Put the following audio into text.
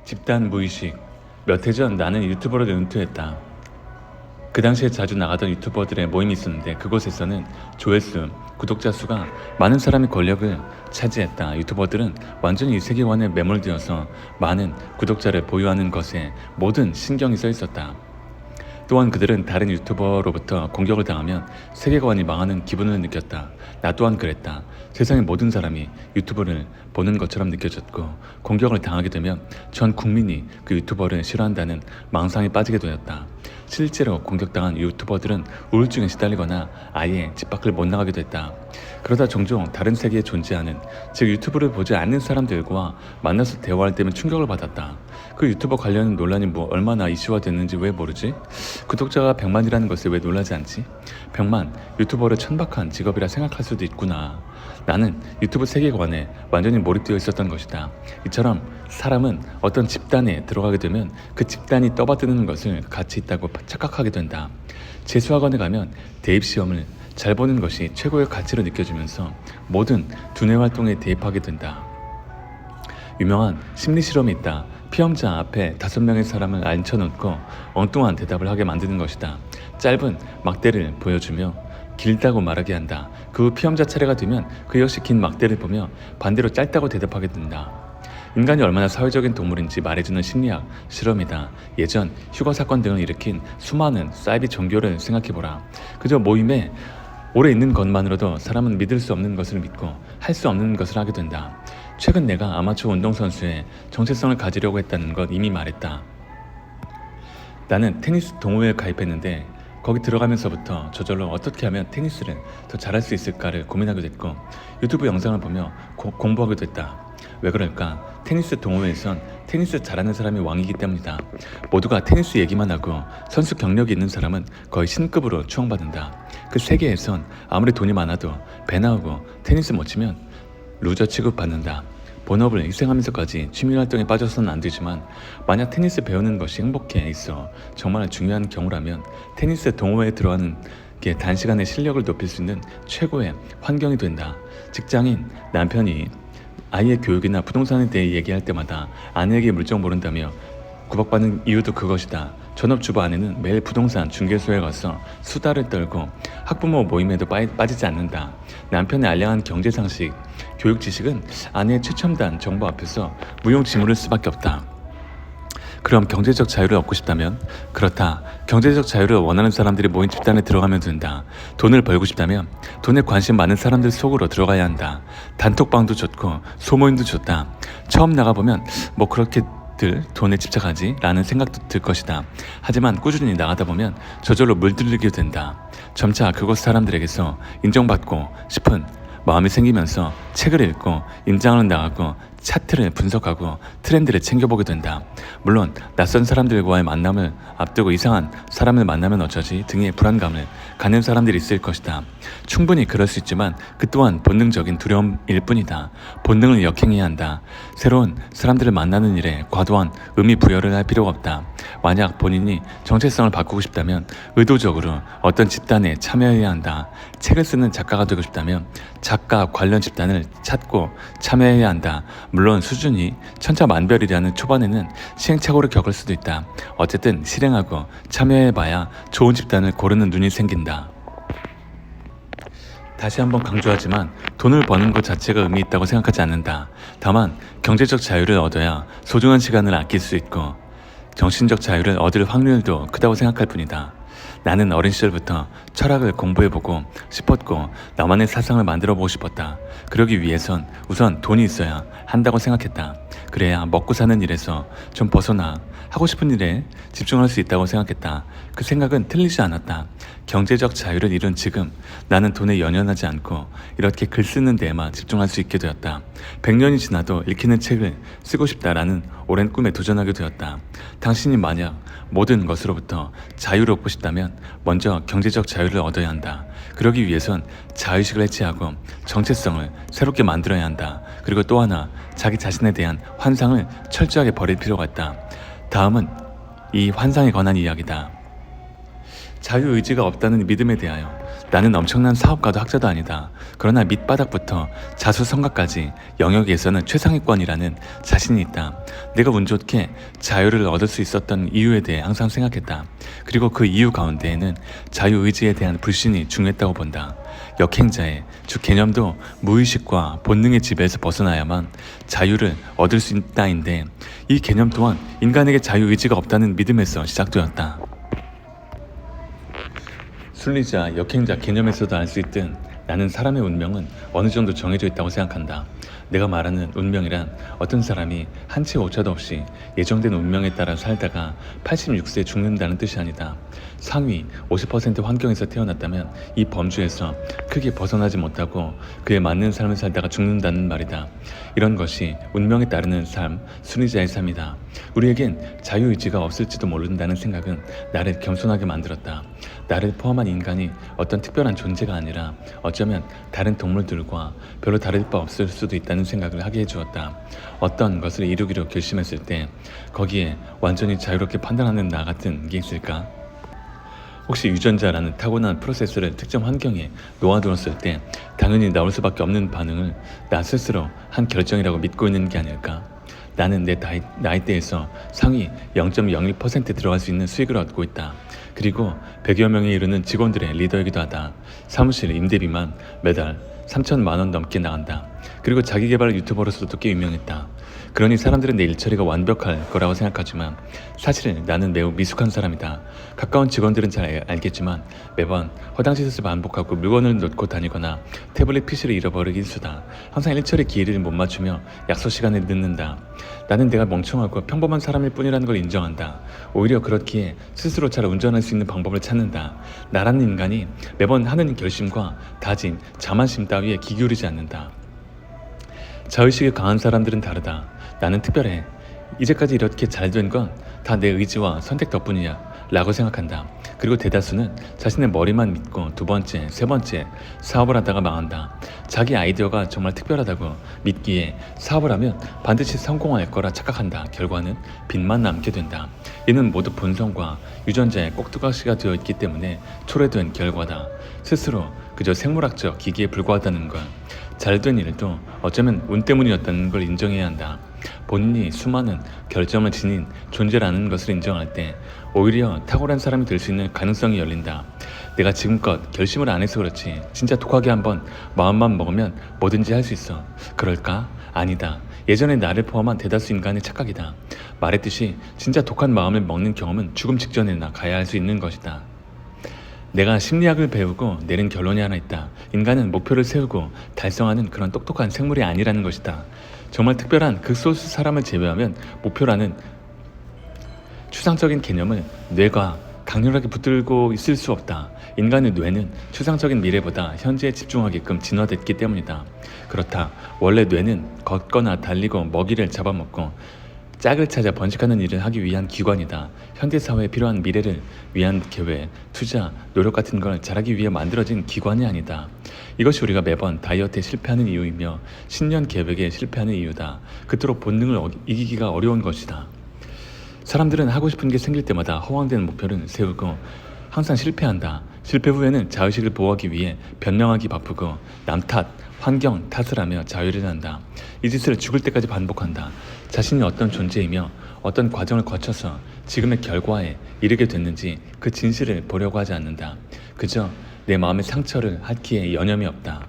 집단 무의식. 몇 해 전 나는 유튜버로 은퇴했다. 그 당시에 자주 나가던 유튜버들의 모임이 있었는데 그곳에서는 조회수, 구독자 수가 많은 사람이 권력을 차지했다. 유튜버들은 완전히 이 세계관에 매몰되어서 많은 구독자를 보유하는 것에 모든 신경이 써 있었다. 또한 그들은 다른 유튜버로부터 공격을 당하면 세계관이 망하는 기분을 느꼈다. 나 또한 그랬다. 세상의 모든 사람이 유튜버를 보는 것처럼 느껴졌고 공격을 당하게 되면 전 국민이 그 유튜버를 싫어한다는 망상에 빠지게 되었다. 실제로 공격당한 유튜버들은 우울증에 시달리거나 아예 집 밖을 못 나가게 됐다. 그러다 종종 다른 세계에 존재하는, 즉 유튜브를 보지 않는 사람들과 만나서 대화할 때면 충격을 받았다. 그 유튜버 관련 논란이 얼마나 이슈화 됐는지 왜 모르지? 구독자가 100만이라는 것에 왜 놀라지 않지? 100만, 유튜버를 천박한 직업이라 생각할 수도 있구나. 나는 유튜브 세계관에 완전히 몰입되어 있었던 것이다. 이처럼 사람은 어떤 집단에 들어가게 되면 그 집단이 떠받드는 것을 가치 있다고 착각하게 된다. 재수학원에 가면 대입시험을 잘 보는 것이 최고의 가치로 느껴지면서 모든 두뇌 활동에 대입하게 된다. 유명한 심리 실험이 있다. 피험자 앞에 5명의 사람을 앉혀놓고 엉뚱한 대답을 하게 만드는 것이다. 짧은 막대를 보여주며 길다고 말하게 한다. 그 후 피험자 차례가 되면 그 역시 긴 막대를 보며 반대로 짧다고 대답하게 된다. 인간이 얼마나 사회적인 동물인지 말해주는 심리학 실험이다. 예전 휴거 사건 등을 일으킨 수많은 사이비 종교를 생각해보라. 그저 모임에 오래 있는 것만으로도 사람은 믿을 수 없는 것을 믿고 할 수 없는 것을 하게 된다. 최근 내가 아마추어 운동선수의 정체성을 가지려고 했다는 것 이미 말했다. 나는 테니스 동호회에 가입했는데 거기 들어가면서부터 저절로 어떻게 하면 테니스를 더 잘할 수 있을까를 고민하게 됐고 유튜브 영상을 보며 공부하게 됐다. 왜 그럴까? 테니스 동호회에선 테니스 잘하는 사람이 왕이기 때문이다. 모두가 테니스 얘기만 하고 선수 경력이 있는 사람은 거의 신급으로 추앙받는다. 그 세계에선 아무리 돈이 많아도 배 나오고 테니스 못 치면 루저 취급받는다. 본업을 희생하면서까지 취미활동에 빠져서는 안 되지만 만약 테니스 배우는 것이 행복해 있어 정말 중요한 경우라면 테니스 동호회에 들어가는 게 단시간에 실력을 높일 수 있는 최고의 환경이 된다. 직장인 남편이 아이의 교육이나 부동산에 대해 얘기할 때마다 아내에게 물정 모른다며 구박받는 이유도 그것이다. 전업주부 아내는 매일 부동산 중개소에 가서 수다를 떨고 학부모 모임에도 빠지지 않는다. 남편의 알량한 경제상식, 교육 지식은 아내의 최첨단 정보 앞에서 무용지물을 수밖에 없다. 그럼 경제적 자유를 얻고 싶다면? 그렇다. 경제적 자유를 원하는 사람들이 모인 집단에 들어가면 된다. 돈을 벌고 싶다면 돈에 관심 많은 사람들 속으로 들어가야 한다. 단톡방도 좋고 소모임도 좋다. 처음 나가보면 뭐 그렇게들 돈에 집착하지? 라는 생각도 들 것이다. 하지만 꾸준히 나가다 보면 저절로 물들게 된다. 점차 그곳 사람들에게서 인정받고 싶은 마음이 생기면서 책을 읽고 임장을 나가고 차트를 분석하고 트렌드를 챙겨보게 된다. 물론 낯선 사람들과의 만남을 앞두고 이상한 사람을 만나면 어쩌지 등의 불안감을 갖는 사람들이 있을 것이다. 충분히 그럴 수 있지만 그 또한 본능적인 두려움일 뿐이다. 본능을 역행해야 한다. 새로운 사람들을 만나는 일에 과도한 의미 부여를 할 필요가 없다. 만약 본인이 정체성을 바꾸고 싶다면 의도적으로 어떤 집단에 참여해야 한다. 책을 쓰는 작가가 되고 싶다면 작가 관련 집단을 찾고 참여해야 한다. 물론 수준이 천차만별이라는 초반에는 시행착오를 겪을 수도 있다. 어쨌든 실행하고 참여해봐야 좋은 집단을 고르는 눈이 생긴다. 다시 한번 강조하지만 돈을 버는 것 자체가 의미 있다고 생각하지 않는다. 다만 경제적 자유를 얻어야 소중한 시간을 아낄 수 있고 정신적 자유를 얻을 확률도 크다고 생각할 뿐이다. 나는 어린 시절부터 철학을 공부해보고 싶었고 나만의 사상을 만들어보고 싶었다. 그러기 위해선 우선 돈이 있어야 한다고 생각했다. 그래야 먹고 사는 일에서 좀 벗어나 하고 싶은 일에 집중할 수 있다고 생각했다. 그 생각은 틀리지 않았다. 경제적 자유를 이룬 지금 나는 돈에 연연하지 않고 이렇게 글 쓰는 데에만 집중할 수 있게 되었다. 100년이 지나도 읽히는 책을 쓰고 싶다라는 오랜 꿈에 도전하게 되었다. 당신이 만약 모든 것으로부터 자유롭고 싶다면 먼저 경제적 자유를 얻어야 한다. 그러기 위해선 자의식을 해체하고 정체성을 새롭게 만들어야 한다. 그리고 또 하나, 자기 자신에 대한 환상을 철저하게 버릴 필요가 있다. 다음은 이 환상에 관한 이야기다. 자유의지가 없다는 믿음에 대하여 나는 엄청난 사업가도 학자도 아니다. 그러나 밑바닥부터 자수성가까지 영역에서는 최상위권이라는 자신이 있다. 내가 운 좋게 자유를 얻을 수 있었던 이유에 대해 항상 생각했다. 그리고 그 이유 가운데에는 자유의지에 대한 불신이 중요했다고 본다. 역행자의 즉 개념도 무의식과 본능의 지배에서 벗어나야만 자유를 얻을 수 있다인데, 이 개념 또한 인간에게 자유의지가 없다는 믿음에서 시작되었다. 순리자, 역행자 개념에서도 알 수 있듯 나는 사람의 운명은 어느 정도 정해져 있다고 생각한다. 내가 말하는 운명이란 어떤 사람이 한 채 오차도 없이 예정된 운명에 따라 살다가 86세에 죽는다는 뜻이 아니다. 상위 50% 환경에서 태어났다면 이 범주에서 크게 벗어나지 못하고 그에 맞는 삶을 살다가 죽는다는 말이다. 이런 것이 운명에 따르는 삶, 순리자의 삶이다. 우리에겐 자유의지가 없을지도 모른다는 생각은 나를 겸손하게 만들었다. 나를 포함한 인간이 어떤 특별한 존재가 아니라 어쩌면 다른 동물들과 별로 다를 바 없을 수도 있다는 생각을 하게 해주었다. 어떤 것을 이루기로 결심했을 때 거기에 완전히 자유롭게 판단하는 나 같은 게 있을까? 혹시 유전자라는 타고난 프로세스를 특정 환경에 놓아두었을 때 당연히 나올 수밖에 없는 반응을 나 스스로 한 결정이라고 믿고 있는 게 아닐까? 나는 내 나이대에서 상위 0.01% 들어갈 수 있는 수익을 얻고 있다. 그리고 100여 명에 이르는 직원들의 리더이기도 하다. 사무실 임대비만 매달 3천만 원 넘게 나간다. 그리고 자기개발 유튜버로서도 꽤 유명했다. 그러니 사람들은 내 일처리가 완벽할 거라고 생각하지만 사실 나는 매우 미숙한 사람이다. 가까운 직원들은 잘 알겠지만 매번 허당짓을 반복하고 물건을 놓고 다니거나 태블릿 PC를 잃어버리기 일수다. 항상 일처리 기일을 못 맞추며 약속 시간에 늦는다. 나는 내가 멍청하고 평범한 사람일 뿐이라는 걸 인정한다. 오히려 그렇기에 스스로 잘 운전할 수 있는 방법을 찾는다. 나라는 인간이 매번 하는 결심과 다짐, 자만심 따위에 귀 기울이지 않는다. 자의식이 강한 사람들은 다르다. 나는 특별해. 이제까지 이렇게 잘 된 건 다 내 의지와 선택 덕분이야 라고 생각한다. 그리고 대다수는 자신의 머리만 믿고 두 번째, 세 번째 사업을 하다가 망한다. 자기 아이디어가 정말 특별하다고 믿기에 사업을 하면 반드시 성공할 거라 착각한다. 결과는 빚만 남게 된다. 이는 모두 본성과 유전자에 꼭두각시가 되어 있기 때문에 초래된 결과다. 스스로 그저 생물학적 기기에 불과하다는 것, 잘된 일도 어쩌면 운 때문이었다는 걸 인정해야 한다. 본인이 수많은 결점을 지닌 존재라는 것을 인정할 때 오히려 탁월한 사람이 될 수 있는 가능성이 열린다. 내가 지금껏 결심을 안 해서 그렇지 진짜 독하게 한번 마음만 먹으면 뭐든지 할 수 있어. 그럴까? 아니다. 예전에 나를 포함한 대다수 인간의 착각이다. 말했듯이 진짜 독한 마음을 먹는 경험은 죽음 직전에나 가야 할 수 있는 것이다. 내가 심리학을 배우고 내린 결론이 하나 있다. 인간은 목표를 세우고 달성하는 그런 똑똑한 생물이 아니라는 것이다. 정말 특별한 극소수 사람을 제외하면 목표라는 추상적인 개념을 뇌가 강렬하게 붙들고 있을 수 없다. 인간의 뇌는 추상적인 미래보다 현재에 집중하게끔 진화됐기 때문이다. 그렇다. 원래 뇌는 걷거나 달리고 먹이를 잡아먹고 짝을 찾아 번식하는 일을 하기 위한 기관이다. 현대사회에 필요한 미래를 위한 계획, 투자, 노력 같은 걸 잘하기 위해 만들어진 기관이 아니다. 이것이 우리가 매번 다이어트에 실패하는 이유이며 신년 계획에 실패하는 이유다. 그토록 본능을 이기기가 어려운 것이다. 사람들은 하고 싶은 게 생길 때마다 허황된 목표를 세우고 항상 실패한다. 실패 후에는 자의식을 보호하기 위해 변명하기 바쁘고 남 탓, 환경 탓을 하며 자유를 한다. 이 짓을 죽을 때까지 반복한다. 자신이 어떤 존재이며 어떤 과정을 거쳐서 지금의 결과에 이르게 됐는지 그 진실을 보려고 하지 않는다. 그저 내 마음의 상처를 핥기에 여념이 없다.